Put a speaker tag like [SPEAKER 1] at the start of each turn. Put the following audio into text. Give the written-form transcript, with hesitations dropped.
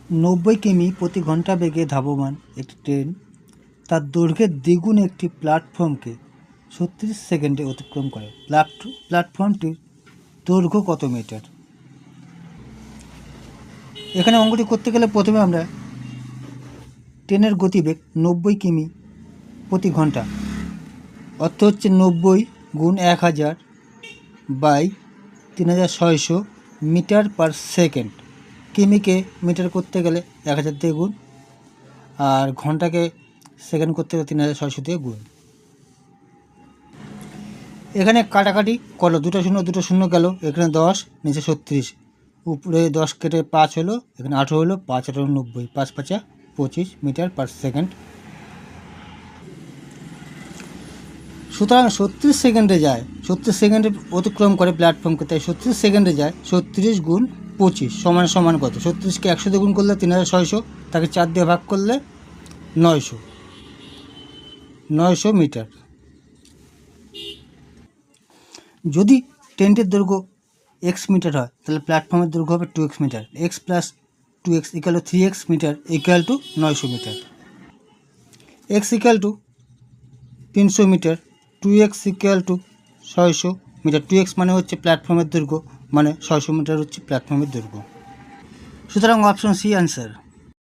[SPEAKER 1] 90 কিমি প্রতি ঘন্টা বেগে ধাবমান একটি ট্রেন তার দৈর্ঘ্যের দ্বিগুণ একটি প্ল্যাটফর্মকে 36 সেকেন্ডে অতিক্রম করে। প্ল্যাটফর্মটির দৈর্ঘ্য কত মিটার? এখানে অঙ্কটি করতে গেলে প্রথমে আমরা ট্রেনের গতিবেগ 90 কিমি প্রতি ঘন্টা, অর্থ হচ্ছে 90 গুণ 1000 বাই 3600 মিটার পার সেকেন্ড। কিমিকে মিটার করতে গেলে 1000 দিয়ে গুণ, আর ঘন্টাকে সেকেন্ড করতে গেলে 3600 দিয়ে গুণ। এখানে কাটাকাটি করলো, দুটো শূন্য গেল, এখানে 10, নিচে 36, উপরে 10 কেটে 5 হলো, এখানে 18 হলো, 5 18 90, 5 5 25 মিটার পার সেকেন্ড। সুতরাং 36 সেকেন্ডে যায়, 36 সেকেন্ডে অতিক্রম করে প্ল্যাটফর্মকে, তাই 36 সেকেন্ডে যায় 36 গুণ 25 সমান কত? 36কে 100 দিয়ে গুণ করলে 3600, তাকে 4 দিয়ে ভাগ করলে 900 মিটার। যদি ট্রেনটির দৈর্ঘ্য x মিটার হয় তাহলে প্ল্যাটফর্মের দৈর্ঘ্য হবে 2x metre. x plus 2x equal to 3x metre equal to 900 metre. x equal to 300 metre, 2x equal to 600 metre. 2x মানে হচ্ছে প্ল্যাটফর্মের দৈর্ঘ্য, মানে 600 মিটার হচ্ছে প্ল্যাটফর্মের দৈর্ঘ্য। সুতরাং অপশন সি অ্যান্সার।